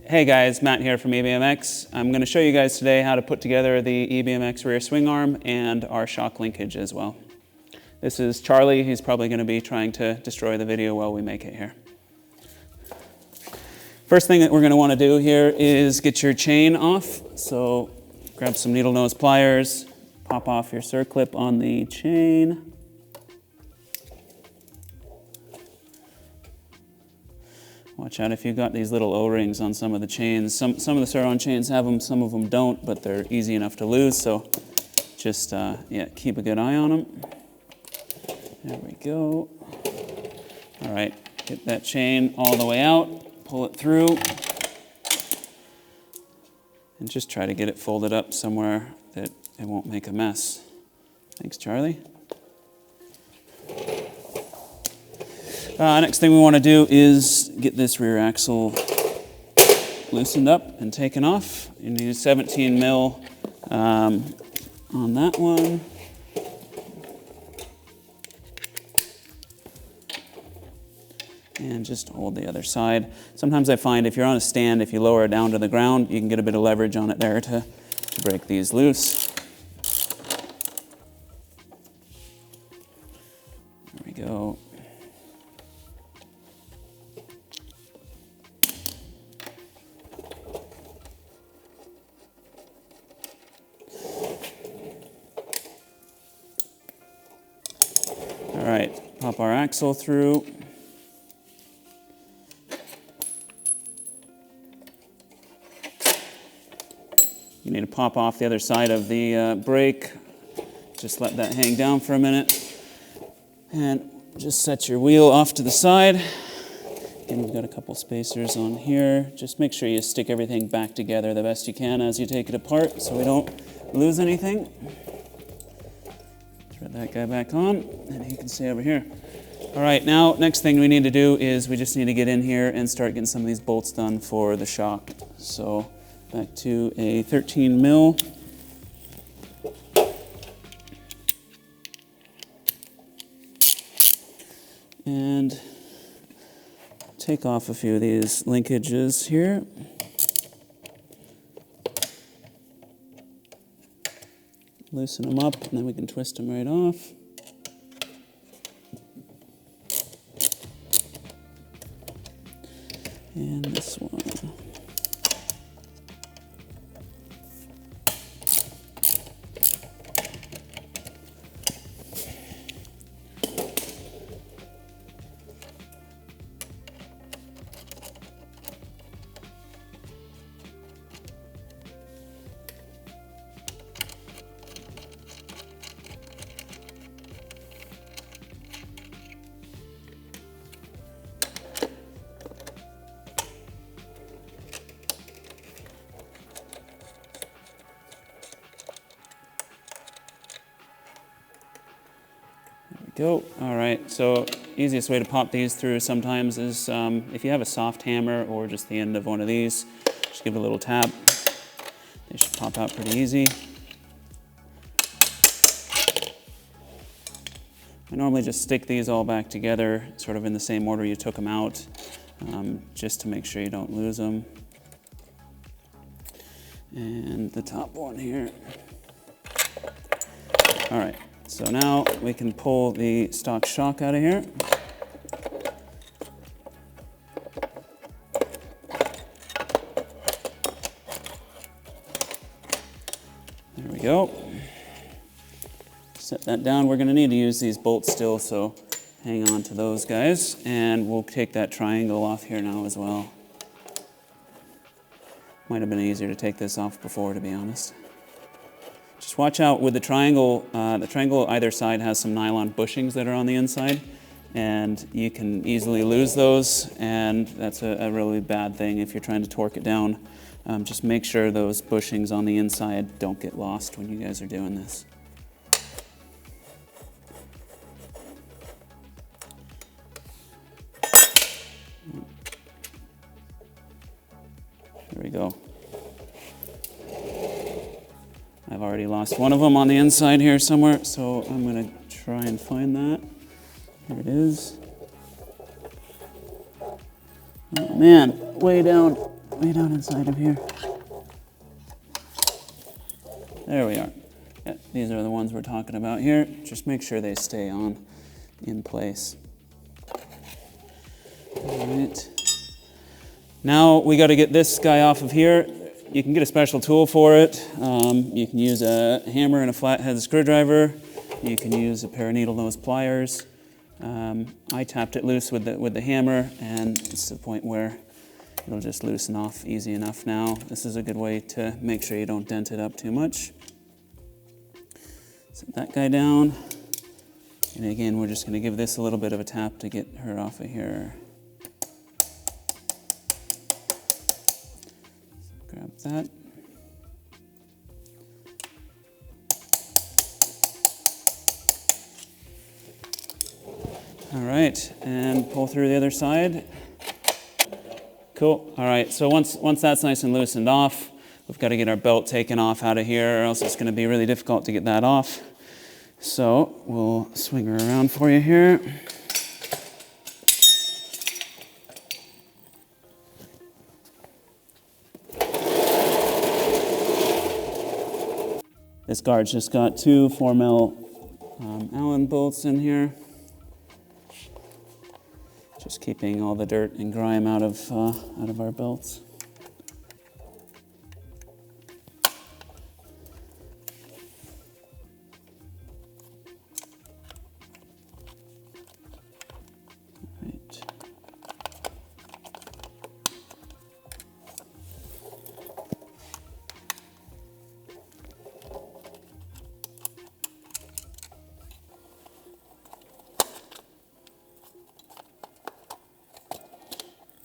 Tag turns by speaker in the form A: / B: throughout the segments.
A: Hey guys, Matt here from EBMX. I'm going to show you guys today how to put together the EBMX rear swing arm and our shock linkage as well. This is Charlie. He's probably going to be trying to destroy the video while we make it here. First thing that we're going to want to do here is get your chain off. So grab some needle nose pliers, pop off your circlip on the chain. Watch out if you've got these little O-rings on some of the chains. Some of the Sur-Ron chains have them, some of them don't, but they're easy enough to lose, so just keep a good eye on them. There we go. All right, get that chain all the way out, pull it through, and just try to get it folded up somewhere that it won't make a mess. Thanks, Charlie. Next thing we want to do is get this rear axle loosened up and taken off. You need 17 mil on that one. And just hold the other side. Sometimes I find if you're on a stand, if you lower it down to the ground, you can get a bit of leverage on it there to break these loose. There we go. All right, pop our axle through. You need to pop off the other side of the brake. Just let that hang down for a minute. And just set your wheel off to the side. And we've got a couple spacers on here. Just make sure you stick everything back together the best you can as you take it apart so we don't lose anything. Thread that guy back on, and he can stay over here. All right, now next thing we need to do is we just need to get in here and start getting some of these bolts done for the shock. So back to a 13 mil. And take off a few of these linkages here. Loosen them up, and then we can twist them right off. And this one. Go. All right, so easiest way to pop these through sometimes is if you have a soft hammer or just the end of one of these, just give it a little tap. They should pop out pretty easy. I normally just stick these all back together, sort of in the same order you took them out, just to make sure you don't lose them. And the top one here. All right. So now we can pull the stock shock out of here. There we go. Set that down. We're going to need to use these bolts still, so hang on to those guys. And we'll take that triangle off here now as well. Might have been easier to take this off before, to be honest. Just watch out with the triangle. The triangle either side has some nylon bushings that are on the inside, and you can easily lose those, and that's a really bad thing if you're trying to torque it down. Just make sure those bushings on the inside don't get lost when you guys are doing this. There we go. I've already lost one of them on the inside here somewhere, so I'm going to try and find that. Here it is. Oh man, way down way down inside of here. There we are. Yeah, these are the ones we're talking about here. Just make sure they stay on in place. All right. Now we got to get this guy off of here. You can get a special tool for it. You can use a hammer and a flathead screwdriver. You can use a pair of needle nose pliers. I tapped it loose with the hammer, and it's to the point where it'll just loosen off easy enough now. This is a good way to make sure you don't dent it up too much. Set that guy down. And again, we're just going to give this a little bit of a tap to get her off of here. Grab that. All right, and pull through the other side. Cool. All right, so once that's nice and loosened off, we've got to get our belt taken off out of here, or else it's going to be really difficult to get that off. So we'll swing her around for you here. This guard's just got 2 4mm Allen bolts in here. Just keeping all the dirt and grime out of our belts. Right.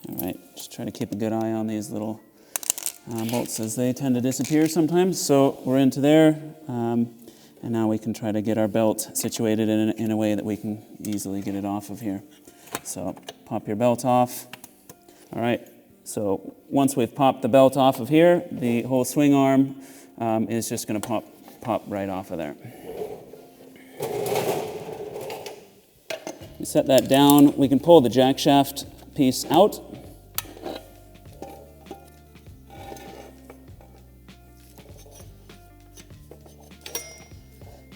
A: All right, just try to keep a good eye on these little bolts as they tend to disappear sometimes. So we're into there, and now we can try to get our belt situated in a way that we can easily get it off of here. So pop your belt off. All right, so once we've popped the belt off of here, the whole swing arm is just going to pop right off of there. We set that down. We can pull the jack shaft piece out.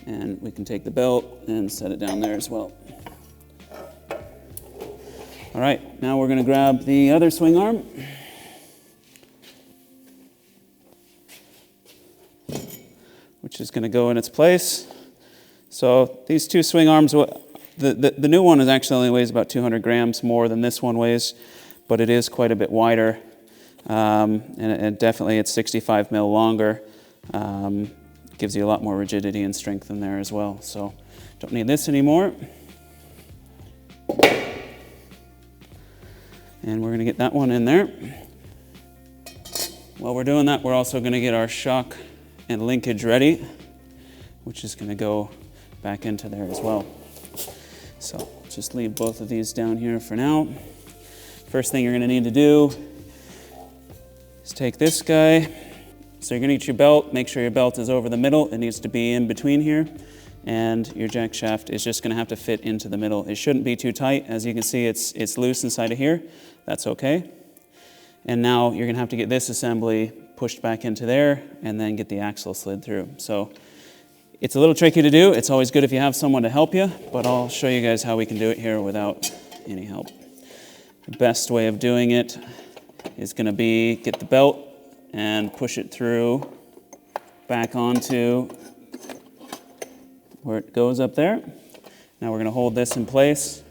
A: And we can take the belt and set it down there as well. All right, now we're going to grab the other swing arm. Which is going to go in its place. So these 2 swing arms, the new one is actually only weighs about 200 grams more than this one weighs, but it is quite a bit wider. And definitely it's 65 mil longer. Gives you a lot more rigidity and strength in there as well. So don't need this anymore. And we're going to get that one in there. While we're doing that, we're also going to get our shock and linkage ready, which is going to go back into there as well. So just leave both of these down here for now. First thing you're going to need to do is take this guy. So you're going to get your belt, make sure your belt is over the middle. It needs to be in between here. And your jack shaft is just going to have to fit into the middle. It shouldn't be too tight. As you can see, it's loose inside of here. That's okay. And now you're going to have to get this assembly pushed back into there and then get the axle slid through. So it's a little tricky to do. It's always good if you have someone to help you, but I'll show you guys how we can do it here without any help. The best way of doing it is going to be get the belt and push it through back onto where it goes up there. Now we're going to hold this in place.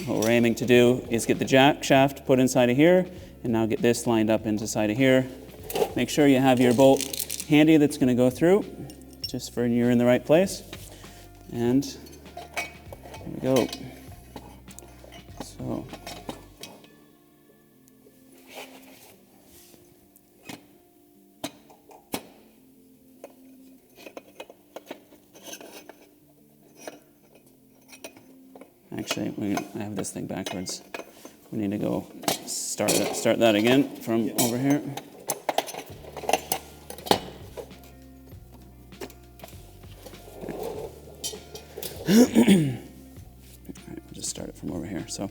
A: What we're aiming to do is get the jack shaft put inside of here, and now get this lined up inside of here. Make sure you have your bolt handy that's going to go through, just for you're in the right place. And here we go. So. Actually, I have this thing backwards. We need to go start that again from over here. All right, we'll just start it from over here. So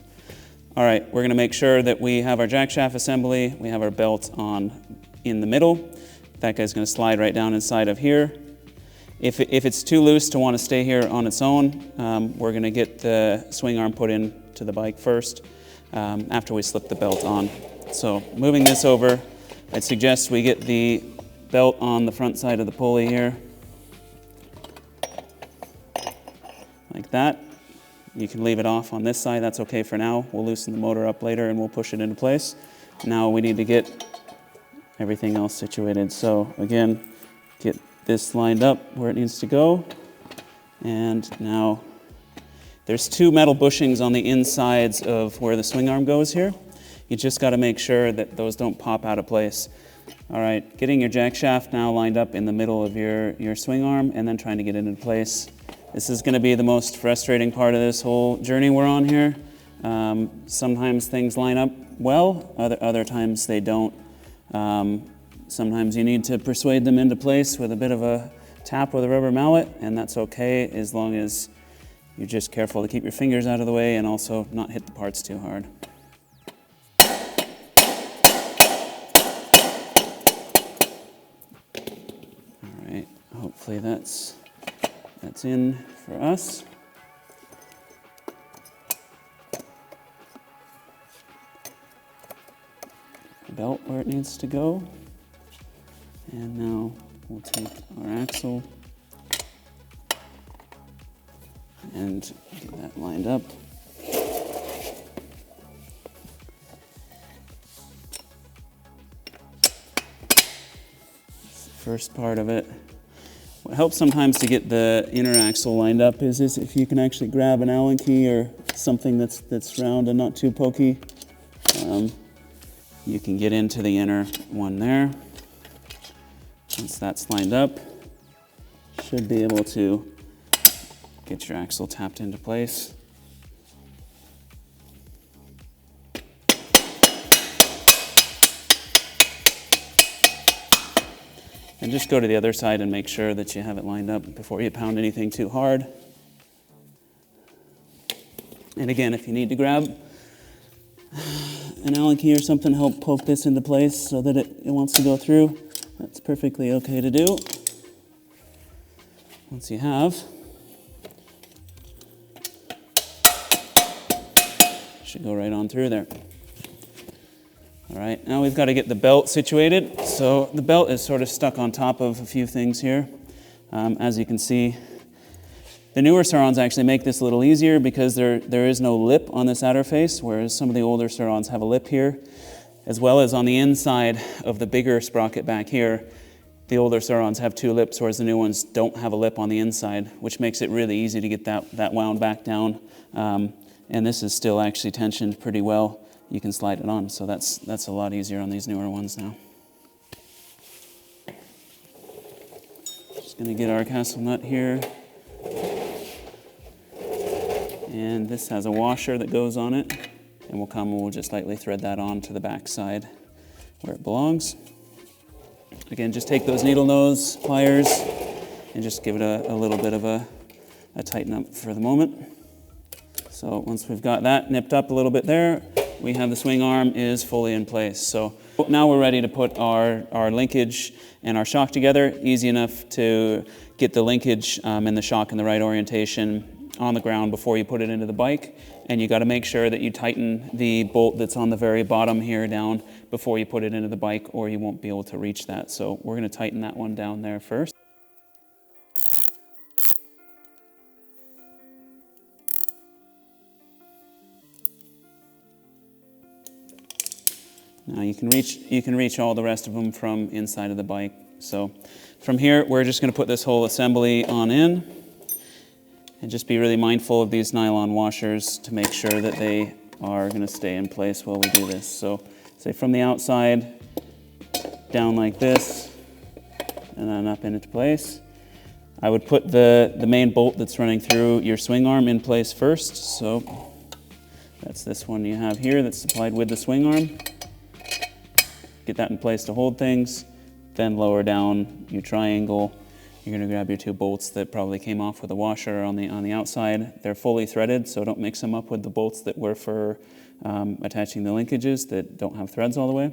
A: All right, we're going to make sure that we have our jack shaft assembly, we have our belt on in the middle. That guy's going to slide right down inside of here. If it's too loose to want to stay here on its own, we're going to get the swing arm put into the bike first after we slip the belt on. So moving this over, I'd suggest we get the belt on the front side of the pulley here, like that. You can leave it off on this side, that's okay for now. We'll loosen the motor up later and we'll push it into place. Now we need to get everything else situated. So again, get this lined up where it needs to go. And now there's two metal bushings on the insides of where the swing arm goes here. You just got to make sure that those don't pop out of place. All right, getting your jack shaft now lined up in the middle of your swing arm and then trying to get it into place. This is going to be the most frustrating part of this whole journey we're on here. Sometimes things line up well, other times they don't. Sometimes you need to persuade them into place with a bit of a tap with a rubber mallet, and that's okay as long as you're just careful to keep your fingers out of the way and also not hit the parts too hard. All right, hopefully that's in for us. Belt where it needs to go. And now we'll take our axle and get that lined up. First part of it. What helps sometimes to get the inner axle lined up is if you can actually grab an Allen key or something that's round and not too pokey. You can get into the inner one there. Once that's lined up, should be able to get your axle tapped into place. And just go to the other side and make sure that you have it lined up before you pound anything too hard. And again, if you need to grab an Allen key or something, help poke this into place so that it wants to go through. That's perfectly okay to do. Once you have, should go right on through there. All right, now we've got to get the belt situated. So the belt is sort of stuck on top of a few things here. As you can see, the newer Surons actually make this a little easier because there is no lip on this outer face, whereas some of the older Surons have a lip here, as well as on the inside of the bigger sprocket back here. The older Surons have two lips, whereas the new ones don't have a lip on the inside, which makes it really easy to get that wound back down. And this is still actually tensioned pretty well. You can slide it on, so that's a lot easier on these newer ones now. Just gonna get our castle nut here. And this has a washer that goes on it, and we'll just lightly thread that on to the back side where it belongs. Again, just take those needle nose pliers and just give it a little bit of a tighten up for the moment. So once we've got that nipped up a little bit there, we have the swing arm is fully in place. So now we're ready to put our linkage and our shock together. Easy enough to get the linkage and the shock in the right orientation on the ground before you put it into the bike. And you got to make sure that you tighten the bolt that's on the very bottom here down before you put it into the bike, or you won't be able to reach that. So we're going to tighten that one down there first. Now you can reach all the rest of them from inside of the bike. So from here, we're just going to put this whole assembly on in, and just be really mindful of these nylon washers to make sure that they are going to stay in place while we do this. So say from the outside, down like this, and then up into place. I would put the main bolt that's running through your swing arm in place first. So that's this one you have here that's supplied with the swing arm. Get that in place to hold things. Then lower down your triangle. You're going to grab your two bolts that probably came off with a washer on the outside. They're fully threaded, so don't mix them up with the bolts that were for attaching the linkages that don't have threads all the way.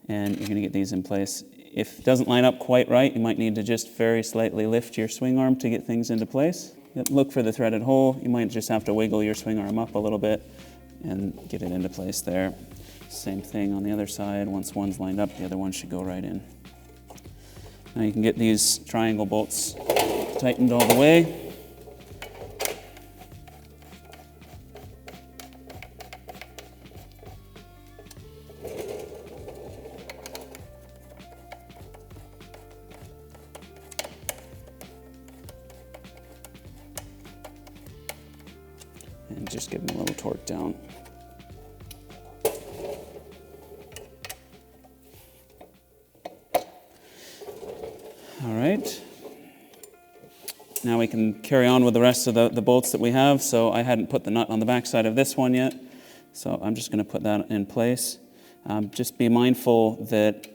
A: And you're going to get these in place. If it doesn't line up quite right, you might need to just very slightly lift your swing arm to get things into place. Look for the threaded hole. You might just have to wiggle your swing arm up a little bit and get it into place there. Same thing on the other side. Once one's lined up, the other one should go right in. Now you can get these triangle bolts tightened all the way. And just give them a little torque down. All right. Now we can carry on with the rest of the bolts that we have. So I hadn't put the nut on the back side of this one yet, so I'm just going to put that in place. Just be mindful that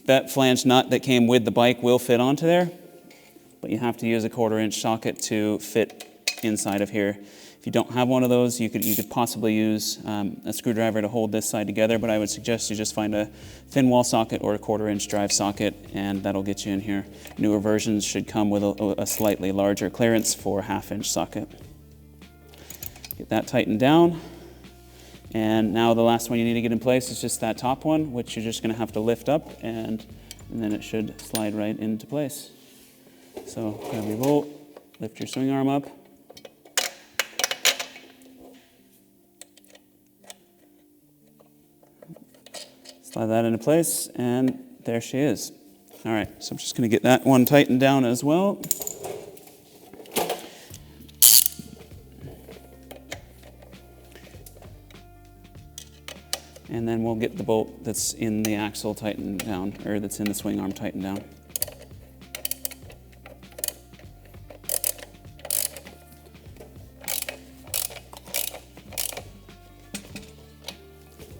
A: that flange nut that came with the bike will fit onto there, but you have to use a 1/4 inch socket to fit inside of here. If you don't have one of those, you could possibly use a screwdriver to hold this side together, but I would suggest you just find a thin wall socket or a 1/4 inch drive socket, and that'll get you in here. Newer versions should come with a slightly larger clearance for a 1/2 inch socket. Get that tightened down. And now the last one you need to get in place is just that top one, which you're just going to have to lift up, and then it should slide right into place. So grab your bolt, lift your swing arm up. Slide that into place, and there she is. All right, so I'm just going to get that one tightened down as well. And then we'll get the bolt that's in the axle tightened down, or that's in the swing arm tightened down.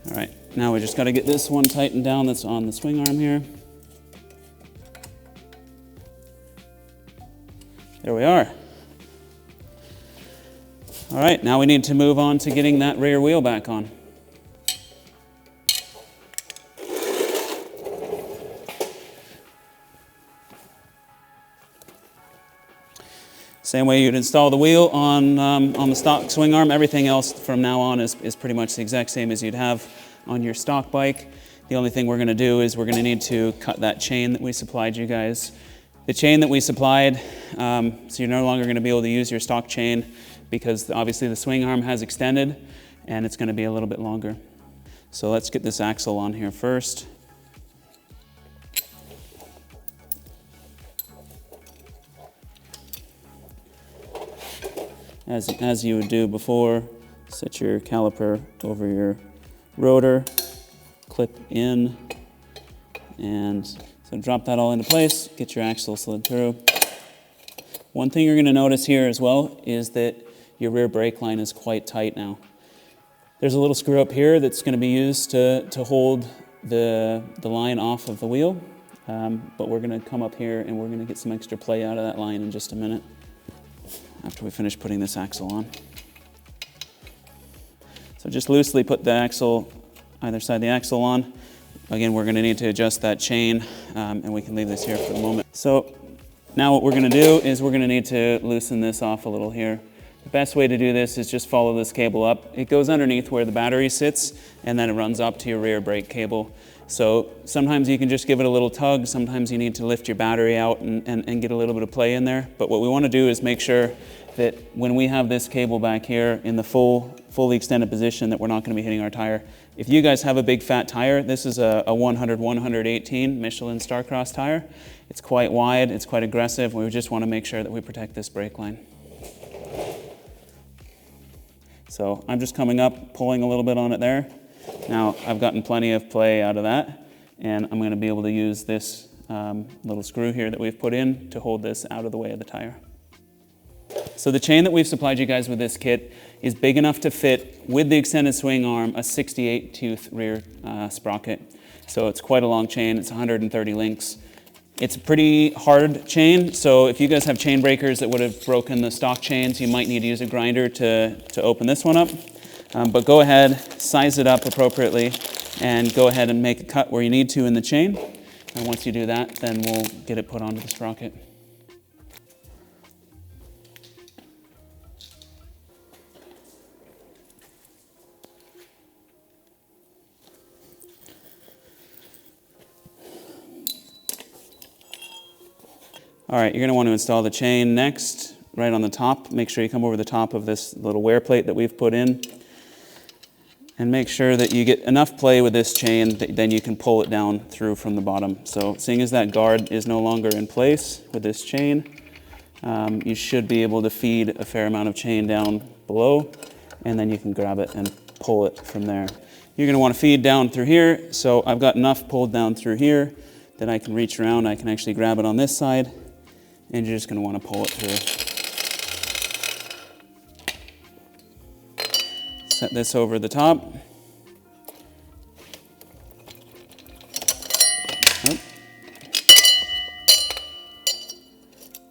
A: All right, now we just got to get this one tightened down that's on the swing arm here. There we are. All right, now we need to move on to getting that rear wheel back on. Same way you'd install the wheel on the stock swing arm. Everything else from now on is pretty much the exact same as you'd have on your stock bike. The only thing we're going to do is we're going to need to cut that chain that we supplied you guys. The chain that we supplied, so you're no longer going to be able to use your stock chain because obviously the swing arm has extended and it's going to be a little bit longer. So let's get this axle on here first. As you would do before, set your caliper over your rotor, clip in, and so drop that all into place, get your axle slid through. One thing you're going to notice here as well is that your rear brake line is quite tight now. There's a little screw up here that's going to be used to hold the line off of the wheel, but we're going to come up here and we're going to get some extra play out of that line in just a minute, after we finish putting this axle on. So just loosely put the axle, either side of the axle on. Again, we're going to need to adjust that chain, and we can leave this here for the moment. So now what we're going to do is we're going to need to loosen this off a little here. The best way to do this is just follow this cable up. It goes underneath where the battery sits, and then it runs up to your rear brake cable. So sometimes you can just give it a little tug, sometimes you need to lift your battery out and get a little bit of play in there. But what we want to do is make sure that when we have this cable back here in the fully extended position, that we're not going to be hitting our tire. If you guys have a big fat tire, this is a 100/118 Michelin Starcross tire. It's quite wide, it's quite aggressive. We just want to make sure that we protect this brake line. So I'm just coming up, pulling a little bit on it there. Now I've gotten plenty of play out of that, and I'm going to be able to use this little screw here that we've put in to hold this out of the way of the tire. So the chain that we've supplied you guys with this kit is big enough to fit, with the extended swing arm, a 68 tooth rear sprocket. So it's quite a long chain, it's 130 links. It's a pretty hard chain, so if you guys have chain breakers that would have broken the stock chains, you might need to use a grinder to open this one up. But go ahead, size it up appropriately, and go ahead and make a cut where you need to in the chain. And once you do that, then we'll get it put onto the sprocket. All right, you're going to want to install the chain next, right on the top. Make sure you come over the top of this little wear plate that we've put in. And make sure that you get enough play with this chain that then you can pull it down through from the bottom. So seeing as that guard is no longer in place with this chain, you should be able to feed a fair amount of chain down below, and then you can grab it and pull it from there. You're going to want to feed down through here. So I've got enough pulled down through here that I can reach around. I can actually grab it on this side, and you're just going to want to pull it through. Set this over the top. Oh.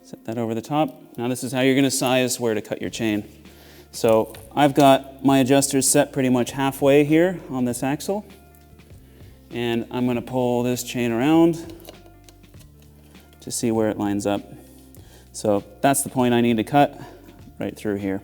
A: Set that over the top. Now this is how you're going to size where to cut your chain. So I've got my adjusters set pretty much halfway here on this axle. And I'm going to pull this chain around to see where it lines up. So that's the point I need to cut, right through here.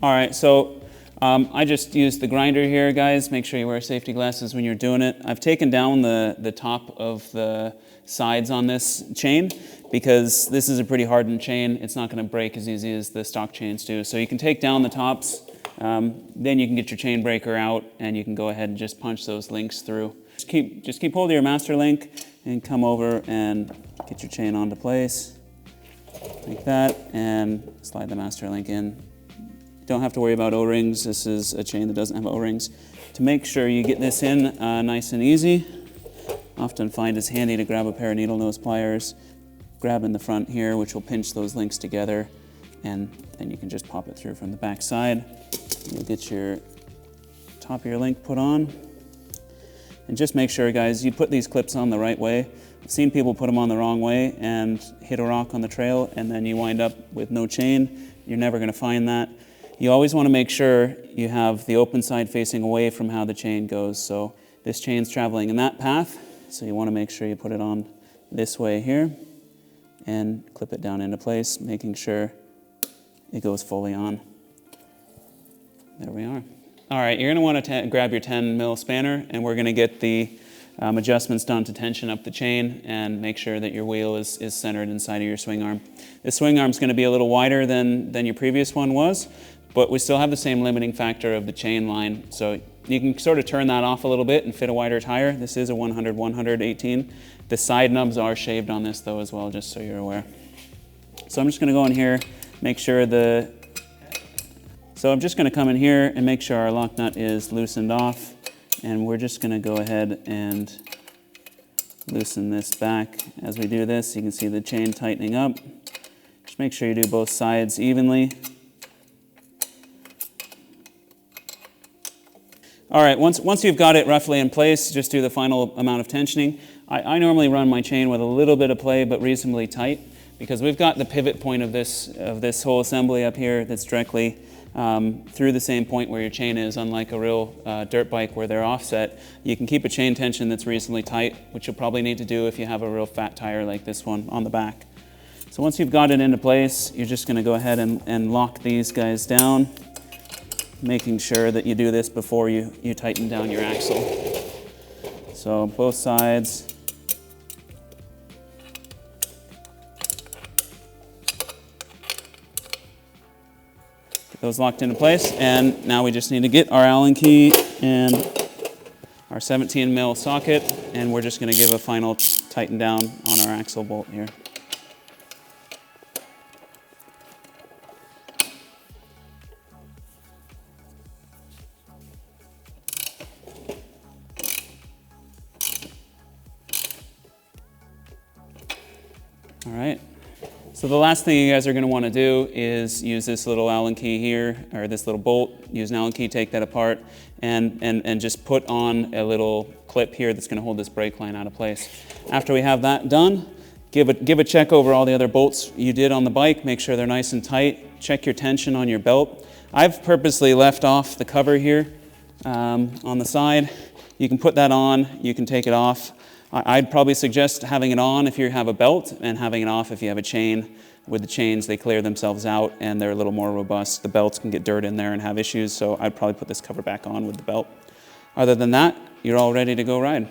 A: All right, so I just used the grinder here, guys. Make sure you wear safety glasses when you're doing it. I've taken down the top of the sides on this chain because this is a pretty hardened chain. It's not going to break as easy as the stock chains do. So you can take down the tops, then you can get your chain breaker out, and you can go ahead and just punch those links through. Just keep hold of your master link and come over and get your chain onto place like that, and slide the master link in. Don't have to worry about O-rings. This is a chain that doesn't have O-rings. To make sure you get this in nice and easy, often find it's handy to grab a pair of needle nose pliers, grab in the front here, which will pinch those links together, and then you can just pop it through from the back side. You'll get your top of your link put on. And just make sure, guys, you put these clips on the right way. I've seen people put them on the wrong way and hit a rock on the trail, and then you wind up with no chain. You're never going to find that. You always want to make sure you have the open side facing away from how the chain goes. So this chain's traveling in that path, so you want to make sure you put it on this way here and clip it down into place, making sure it goes fully on. There we are. All right, you're going to want to grab your 10 mil spanner, and we're going to get the adjustments done to tension up the chain and make sure that your wheel is centered inside of your swing arm. This swing arm is going to be a little wider than your previous one was, but we still have the same limiting factor of the chain line. So you can sort of turn that off a little bit and fit a wider tire. This is a 100/118. The side nubs are shaved on this though as well, just so you're aware. So I'm just going to go in here, make sure So I'm just going to come in here and make sure our lock nut is loosened off, and we're just going to go ahead and loosen this back. As we do this, you can see the chain tightening up. Just make sure you do both sides evenly. All right, once you've got it roughly in place, just do the final amount of tensioning. I normally run my chain with a little bit of play, but reasonably tight, because we've got the pivot point of this whole assembly up here that's directly through the same point where your chain is, unlike a real dirt bike where they're offset. You can keep a chain tension that's reasonably tight, which you'll probably need to do if you have a real fat tire like this one on the back. So once you've got it into place, you're just going to go ahead and lock these guys down, making sure that you do this before you tighten down your axle. So both sides. Get those locked into place, and now we just need to get our Allen key and our 17 mil socket, and we're just going to give a final tighten down on our axle bolt here. All right, so the last thing you guys are going to want to do is use this little Allen key here, or this little bolt. Use an Allen key, take that apart, and just put on a little clip here that's going to hold this brake line out of place. After we have that done, Give a check over all the other bolts you did on the bike. Make sure they're nice and tight. Check your tension on your belt. I've purposely left off the cover here on the side. You can put that on. You can take it off. I'd probably suggest having it on if you have a belt and having it off if you have a chain. With the chains, they clear themselves out and they're a little more robust. The belts can get dirt in there and have issues, so I'd probably put this cover back on with the belt. Other than that, you're all ready to go ride.